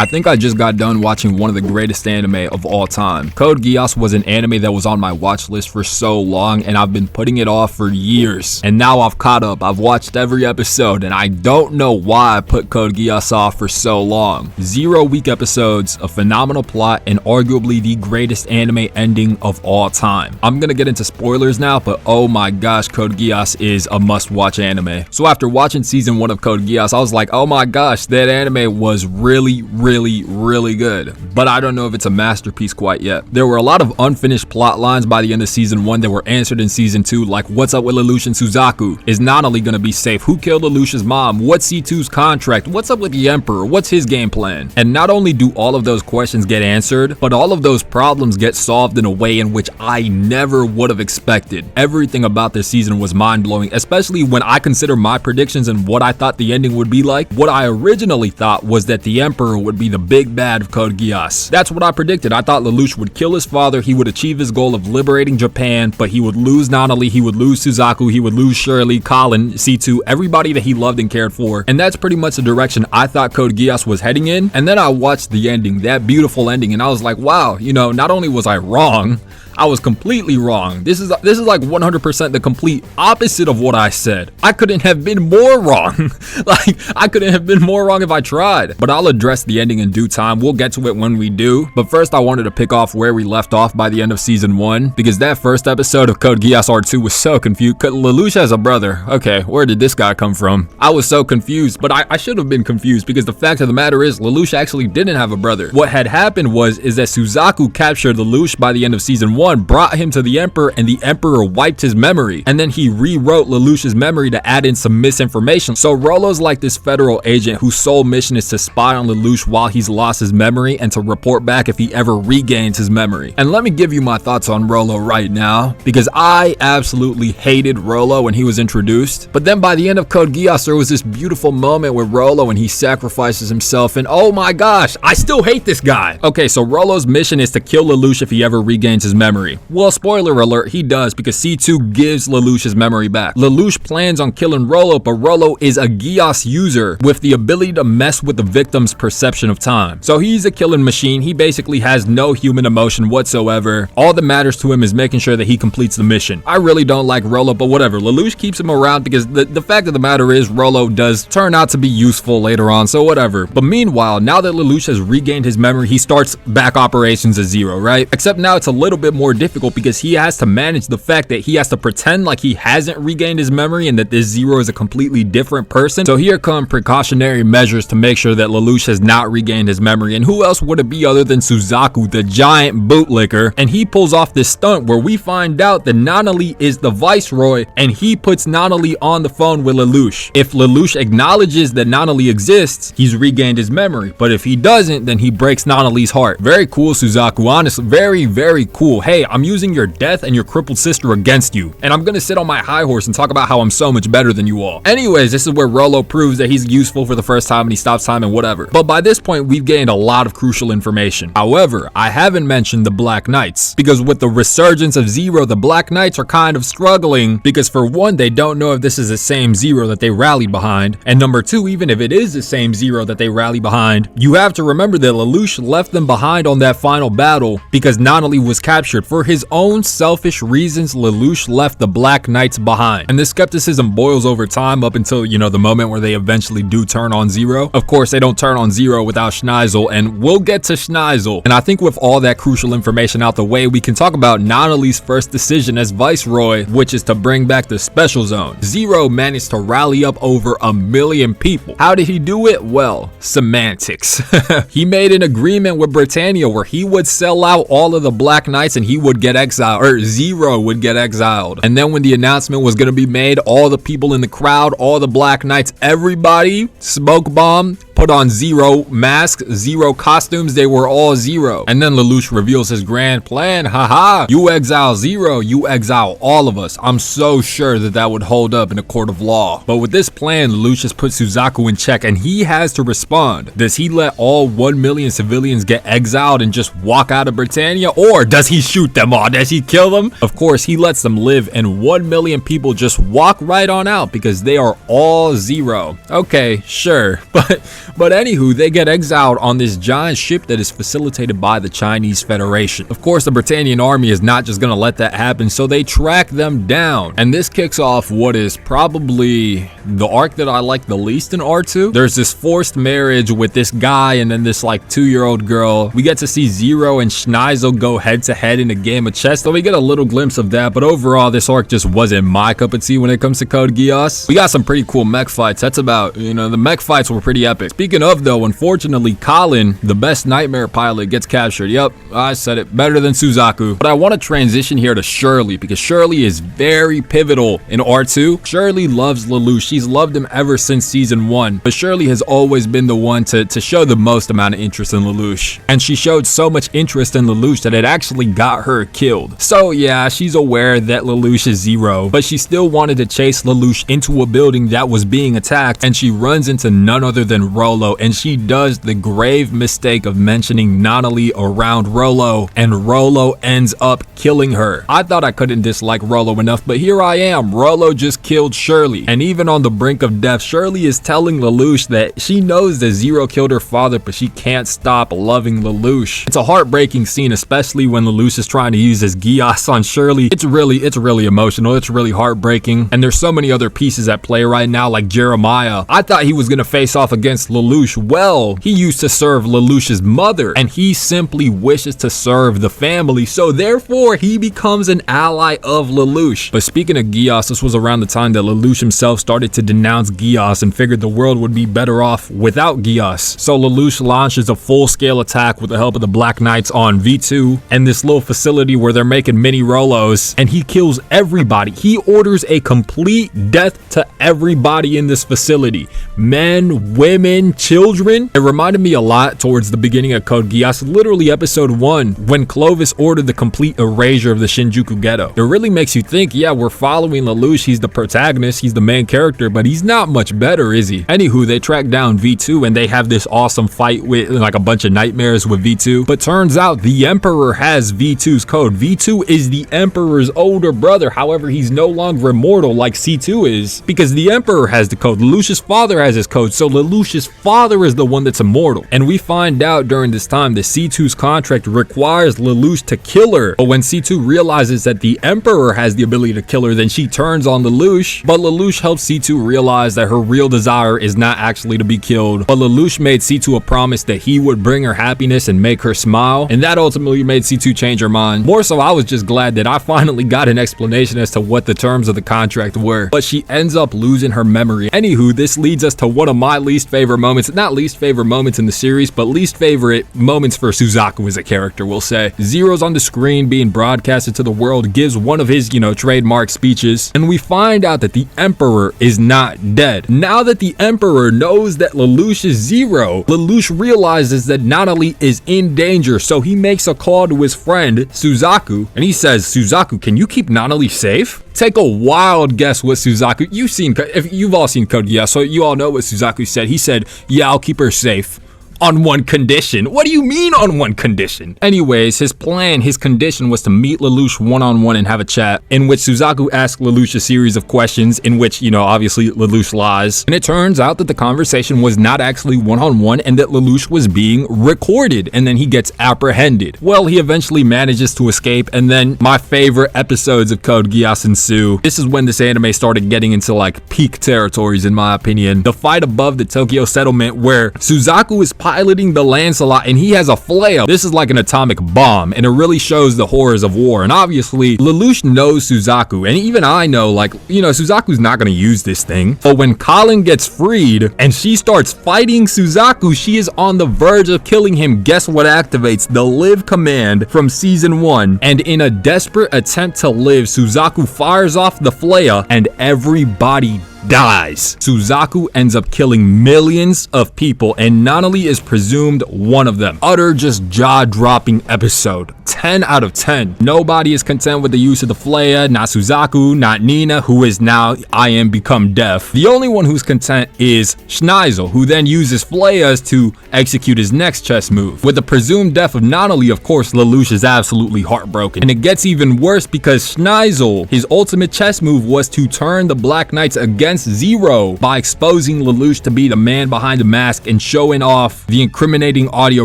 I think I just got done watching one of the greatest anime of all time. Code Geass was an anime that was on my watch list for so long, and I've been putting it off for years. And now I've caught up. I've watched every episode, and I don't know why I put Code Geass off for so long. 0 weak episodes, a phenomenal plot, and arguably the greatest anime ending of all time. I'm gonna get into spoilers now, but oh my gosh, Code Geass is a must-watch anime. So after watching season 1 of Code Geass, I was like, oh my gosh, that anime was really good, but I don't know if it's a masterpiece quite yet. There were a lot of unfinished plot lines by the end of season 1 that were answered in season 2, like what's up with Lelouch and Suzaku? Is Nanali gonna be safe? Who killed Lelouch's mom? What's C2's contract? What's up with the Emperor? What's his game plan? And not only do all of those questions get answered, but all of those problems get solved in a way in which I never would have expected. Everything about this season was mind-blowing, especially when I consider my predictions and what I thought the ending would be like. What I originally thought was that the Emperor would be the big bad of Code Geass. That's what I predicted. I thought Lelouch would kill his father, he would achieve his goal of liberating Japan, but he would lose Nanali, he would lose Suzaku, he would lose Shirley, Colin, C2, everybody that he loved and cared for. And that's pretty much the direction I thought Code Geass was heading in. And then I watched the ending, that beautiful ending, and I was like, wow, you know, not only was I wrong, I was completely wrong. This is like 100% the complete opposite of what I said. I couldn't have been more wrong. Like, I couldn't have been more wrong if I tried. But I'll address the ending in due time. We'll get to it when we do. But first, I wanted to pick off where we left off by the end of season 1, because that first episode of Code Geass R2 was so confused. Lelouch has a brother. Okay, where did this guy come from? I was so confused, but I should have been confused, because the fact of the matter is Lelouch actually didn't have a brother. What had happened is that Suzaku captured Lelouch by the end of season 1, brought him to the Emperor, and the Emperor wiped his memory, and then he rewrote Lelouch's memory to add in some misinformation. So Rolo's like this federal agent whose sole mission is to spy on Lelouch while he's lost his memory and to report back if he ever regains his memory. And let me give you my thoughts on Rolo right now, because I absolutely hated Rolo when he was introduced. But then by the end of Code Geass, there was this beautiful moment with Rolo and he sacrifices himself, and oh my gosh, I still hate this guy. Okay, so Rolo's mission is to kill Lelouch if he ever regains his memory. Well, spoiler alert, he does, because C2 gives Lelouch his memory back. Lelouch plans on killing Rolo, but Rolo is a Geass user with the ability to mess with the victim's perception of time. So he's a killing machine. He basically has no human emotion whatsoever. All that matters to him is making sure that he completes the mission. I really don't like Rolo, but whatever. Lelouch keeps him around because the fact of the matter is Rolo does turn out to be useful later on, so whatever. But meanwhile, now that Lelouch has regained his memory, he starts back operations at Zero, right? Except now it's a little bit more difficult because he has to manage the fact that he has to pretend like he hasn't regained his memory and that this Zero is a completely different person. So here come precautionary measures to make sure that Lelouch has not regained his memory. And who else would it be other than Suzaku, the giant bootlicker? And he pulls off this stunt where we find out that Nanali is the viceroy, and he puts Nanali on the phone with Lelouch. If Lelouch acknowledges that Nanali exists, he's regained his memory. But if he doesn't, then he breaks Nanali's heart. Very cool, Suzaku. Honestly, very cool. Hey, I'm using your death and your crippled sister against you, and I'm gonna sit on my high horse and talk about how I'm so much better than you all. Anyways, this is where Rolo proves that he's useful for the first time and he stops time and whatever. But by this point, we've gained a lot of crucial information. However, I haven't mentioned the Black Knights, because with the resurgence of Zero, the Black Knights are kind of struggling, because for one, they don't know if this is the same Zero that they rallied behind, and number two, even if it is the same Zero that they rallied behind, you have to remember that Lelouch left them behind on that final battle because Nanali was captured. For his own selfish reasons, Lelouch left the Black Knights behind. And this skepticism boils over time up until, you know, the moment where they eventually do turn on Zero. Of course, they don't turn on Zero without Schneizel, and we'll get to Schneizel. And I think with all that crucial information out the way, we can talk about Nanali's first decision as Viceroy, which is to bring back the Special Zone. Zero managed to rally up over 1 million people. How did he do it? Well, semantics. He made an agreement with Britannia where he would sell out all of the Black Knights and he would get exiled, or Zero would get exiled. And then when the announcement was going to be made, all the people in the crowd, all the Black Knights, everybody smoke bomb, put on Zero masks, Zero costumes, they were all Zero. And then Lelouch reveals his grand plan. Haha, you exile Zero, you exile all of us. I'm so sure that that would hold up in a court of law. But with this plan, Lelouch has put Suzaku in check and he has to respond. Does he let all 1 million civilians get exiled and just walk out of Britannia, or does he shoot shoot them all. Does he kill them? Of course, he lets them live, and 1 million people just walk right on out because they are all Zero. Okay, sure. But anywho, they get exiled on this giant ship that is facilitated by the Chinese Federation. Of course, the Britannian army is not just gonna let that happen, so they track them down. And this kicks off what is probably the arc that I like the least in R2. There's this forced marriage with this guy and then this like 2-year-old girl. We get to see Zero and Schneizel go head to head in a game of chess, so we get a little glimpse of that, but overall this arc just wasn't my cup of tea when it comes to Code Geass. We got some pretty cool mech fights. That's about, the mech fights were pretty epic. Speaking of though, unfortunately, Colin, the best nightmare pilot, gets captured. Yep, I said it, better than Suzaku. But I want to transition here to Shirley because Shirley is very pivotal in R2. Shirley loves Lelouch. She's loved him ever since season 1, but Shirley has always been the one to show the most amount of interest in Lelouch, and she showed so much interest in Lelouch that it actually got her killed. So yeah, she's aware that Lelouch is Zero, but she still wanted to chase Lelouch into a building that was being attacked, and she runs into none other than Rolo, and she does the grave mistake of mentioning Nonali around Rolo, and Rolo ends up killing her. I thought I couldn't dislike Rolo enough, but here I am. Rolo just killed Shirley, and even on the brink of death, Shirley is telling Lelouch that she knows that Zero killed her father, but she can't stop loving Lelouch. It's a heartbreaking scene, especially when Lelouch is trying to use his Geass on Shirley. It's really emotional. It's really heartbreaking, and there's so many other pieces at play right now, like Jeremiah. I thought he was gonna face off against Lelouch. Well, he used to serve Lelouch's mother, and he simply wishes to serve the family, so therefore he becomes an ally of Lelouch. But speaking of Geass, this was around the time that Lelouch himself started to denounce Geass and figured the world would be better off without Geass. So Lelouch launches a full-scale attack with the help of the Black Knights on V2 and this little facility where they're making mini Rolos, and he kills everybody. He orders a complete death to everybody in this facility. Men, women, children. It reminded me a lot towards the beginning of Code Geass, literally episode 1, when Clovis ordered the complete erasure of the Shinjuku ghetto. It really makes you think, yeah, we're following Lelouch, he's the protagonist, he's the main character, but he's not much better, is he? Anywho, they track down V2 and they have this awesome fight with like a bunch of nightmares with V2, but turns out the Emperor has V2's code. V2 is the Emperor's older brother, however, he's no longer immortal like C2 is, because the Emperor has the code. Lelouch's father has his code, so Lelouch's father is the one that's immortal. And we find out during this time that C2's contract requires Lelouch to kill her, but when C2 realizes that the Emperor has the ability to kill her, then she turns on Lelouch, but Lelouch helps C2 realize that her real desire is not actually to be killed, but Lelouch made C2 a promise that he would bring her happiness and make her smile, and that ultimately made C2 change her mind. More so, I was just glad that I finally got an explanation as to what the terms of the contract were, but she ends up losing her memory. Anywho, this leads us to one of my least favorite moments, not least favorite moments in the series, but least favorite moments for Suzaku as a character, we'll say. Zero's on the screen being broadcasted to the world, gives one of his, trademark speeches, and we find out that the Emperor is not dead. Now that the Emperor knows that Lelouch is Zero, Lelouch realizes that Nonali is in danger, so he makes a call to his friend, Suzaku, and he says, Suzaku, can you keep Nonali safe? Take a wild guess what Suzaku, you've all seen Code Geass, so you all know what Suzaku said. He said, yeah, I'll keep her safe. On one condition. What do you mean on one condition? Anyways, his condition was to meet Lelouch one-on-one and have a chat, in which Suzaku asked Lelouch a series of questions, in which, obviously Lelouch lies. And it turns out that the conversation was not actually one-on-one and that Lelouch was being recorded, and then he gets apprehended. Well, he eventually manages to escape, and then my favorite episodes of Code Geass ensue. This is when this anime started getting into like peak territories, in my opinion. The fight above the Tokyo settlement where Suzaku is piloting the Lancelot and he has a flail. This is like an atomic bomb, and it really shows the horrors of war. And obviously Lelouch knows Suzaku, and even I know, Suzaku's not going to use this thing. But when Colin gets freed and she starts fighting Suzaku, she is on the verge of killing him. Guess what activates? The live command from season 1, and in a desperate attempt to live, Suzaku fires off the flare and everybody dies. Suzaku ends up killing millions of people, and Nanali is presumed one of them. Utter just jaw-dropping episode. 10 out of 10. Nobody is content with the use of the Flaya, not Suzaku, not Nina, who is now I am become deaf. The only one who's content is Schneizel, who then uses Flayas to execute his next chess move. With the presumed death of Nanali, of course, Lelouch is absolutely heartbroken. And it gets even worse because Schneizel, his ultimate chess move was to turn the Black Knights against Zero by exposing Lelouch to be the man behind the mask and showing off the incriminating audio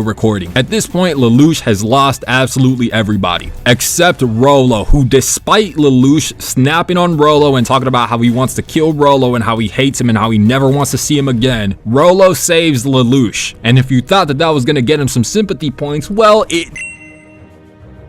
recording. At this point, Lelouch has lost absolutely everybody except Rolo, who despite Lelouch snapping on Rolo and talking about how he wants to kill Rolo and how he hates him and how he never wants to see him again, Rolo saves Lelouch. And if you thought that was gonna get him some sympathy points, well,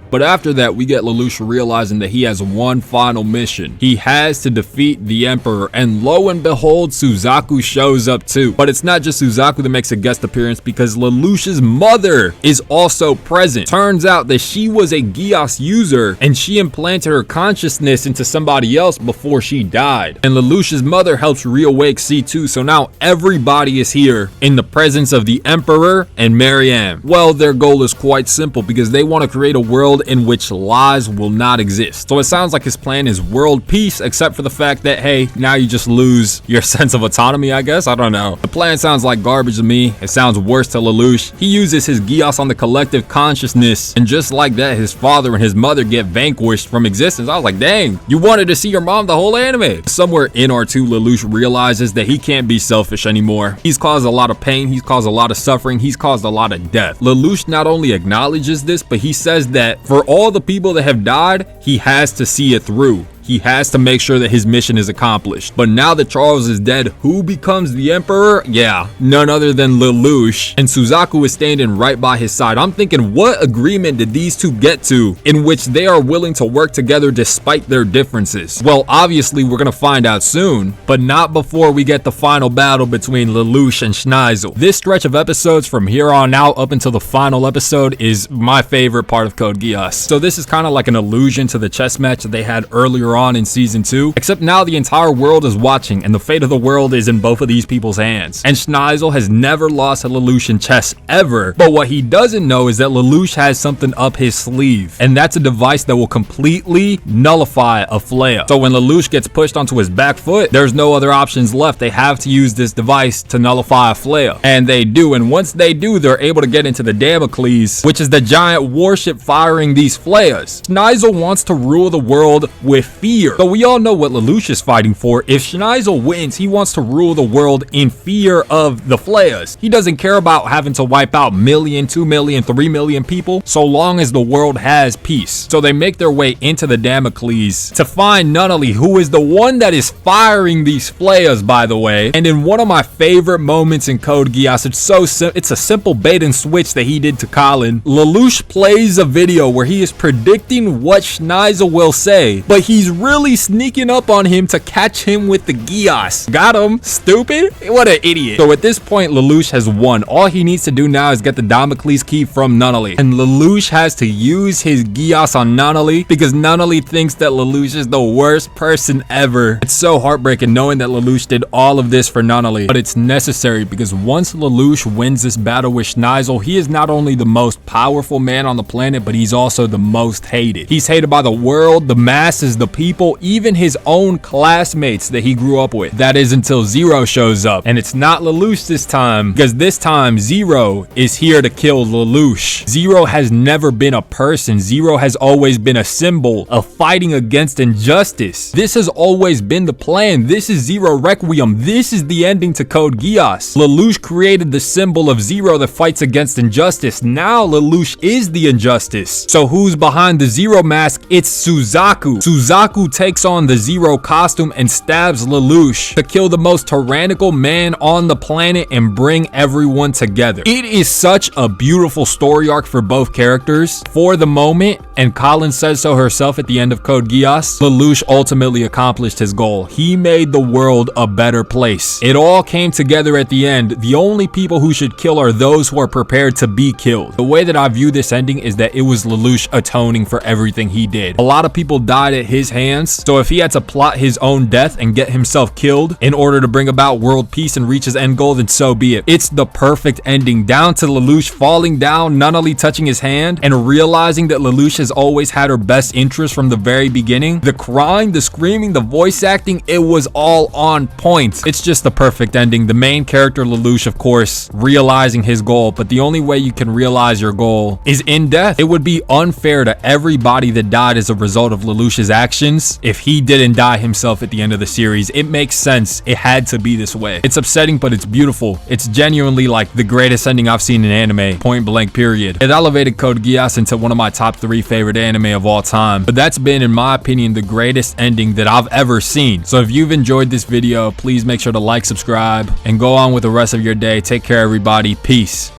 but after that, we get Lelouch realizing that he has one final mission. He has to defeat the Emperor, and lo and behold, Suzaku shows up too. But it's not just Suzaku that makes a guest appearance, because Lelouch's mother is also present. Turns out that she was a Geass user, and she implanted her consciousness into somebody else before she died. And Lelouch's mother helps reawake C2, so now everybody is here in the presence of the Emperor and Marianne. Well, their goal is quite simple, because they want to create a world in which lies will not exist. So it sounds like his plan is world peace, except for the fact that, hey, now you just lose your sense of autonomy, I guess. I don't know. The plan sounds like garbage to me. It sounds worse to Lelouch. He uses his Geass on the collective consciousness, and just like that, his father and his mother get vanquished from existence. I was like, dang, you wanted to see your mom the whole anime. Somewhere in R2, Lelouch realizes that he can't be selfish anymore. He's caused a lot of pain. He's caused a lot of suffering. He's caused a lot of death. Lelouch not only acknowledges this, but he says that for all the people that have died, he has to see it through. He has to make sure that his mission is accomplished. But now that Charles is dead, who becomes the Emperor? Yeah, none other than Lelouch. And Suzaku is standing right by his side. I'm thinking, what agreement did these two get to in which they are willing to work together despite their differences? Well, obviously, we're gonna find out soon, but not before we get the final battle between Lelouch and Schneizel. This stretch of episodes from here on out up until the final episode is my favorite part of Code Geass. So this is kind of like an allusion to the chess match that they had earlier on in season 2, except now the entire world is watching and the fate of the world is in both of these people's hands. And Schneizel has never lost to Lelouch in chess ever, but what he doesn't know is that Lelouch has something up his sleeve, and that's a device that will completely nullify a Flaya. So when Lelouch gets pushed onto his back foot, there's no other options left. They have to use this device to nullify a Flaya, and they do. And once they do, they're able to get into the Damocles, which is the giant warship firing these Flayas. Schneizel wants to rule the world with fear. So we all know what Lelouch is fighting for. If Schneizel wins, he wants to rule the world in fear of the Flayas. He doesn't care about having to wipe out 1 million, 2 million, 3 million people, so long as the world has peace. So they make their way into the Damocles to find Nanali, who is the one that is firing these Flayas, by the way. And in one of my favorite moments in Code Geass, it's a simple bait and switch that he did to Colin. Lelouch plays a video where he is predicting what Schneizel will say, but he's really sneaking up on him to catch him with the Geass. Got him, stupid. What an idiot. So at this point, Lelouch has won. All he needs to do now is get the Damocles key from Nanali, and Lelouch has to use his Geass on Nanali because Nanali thinks that Lelouch is the worst person ever. It's so heartbreaking knowing that Lelouch did all of this for Nanali, but it's necessary because once Lelouch wins this battle with Schneizel, he is not only the most powerful man on the planet, but he's also the most hated. He's hated by the world, the masses, the people, even his own classmates that he grew up with. That is until Zero shows up, and it's not Lelouch this time, because this time Zero is here to kill Lelouch. Zero has never been a person. Zero has always been a symbol of fighting against injustice. This has always been the plan. This is Zero Requiem. This is the ending to Code Geass. Lelouch created the symbol of Zero that fights against injustice. Now Lelouch is the injustice. So who's behind the Zero mask? It's Suzaku. Suzaku takes on the Zero costume and stabs Lelouch to kill the most tyrannical man on the planet and bring everyone together. It is such a beautiful story arc for both characters. For the moment, and Colin says so herself at the end of Code Geass, Lelouch ultimately accomplished his goal. He made the world a better place. It all came together at the end. The only people who should kill are those who are prepared to be killed. The way that I view this ending is that it was Lelouch atoning for everything he did. A lot of people died at his hands. So if he had to plot his own death and get himself killed in order to bring about world peace and reach his end goal, then so be it. It's the perfect ending, down to Lelouch falling down, Nunnally touching his hand, and realizing that Lelouch has always had her best interest from the very beginning. The crying, the screaming, the voice acting, it was all on point. It's just the perfect ending. The main character, Lelouch, of course, realizing his goal, but the only way you can realize your goal is in death. It would be unfair to everybody that died as a result of Lelouch's actions if he didn't die himself at the end of the series. It makes sense. It had to be this way. It's upsetting, but it's beautiful. It's genuinely like the greatest ending I've seen in anime, point blank period. It elevated Code Geass into one of my top 3 favorite anime of all time, but that's been, in my opinion, the greatest ending that I've ever seen. So if you've enjoyed this video, please make sure to like, subscribe, and go on with the rest of your day. Take care, everybody. Peace.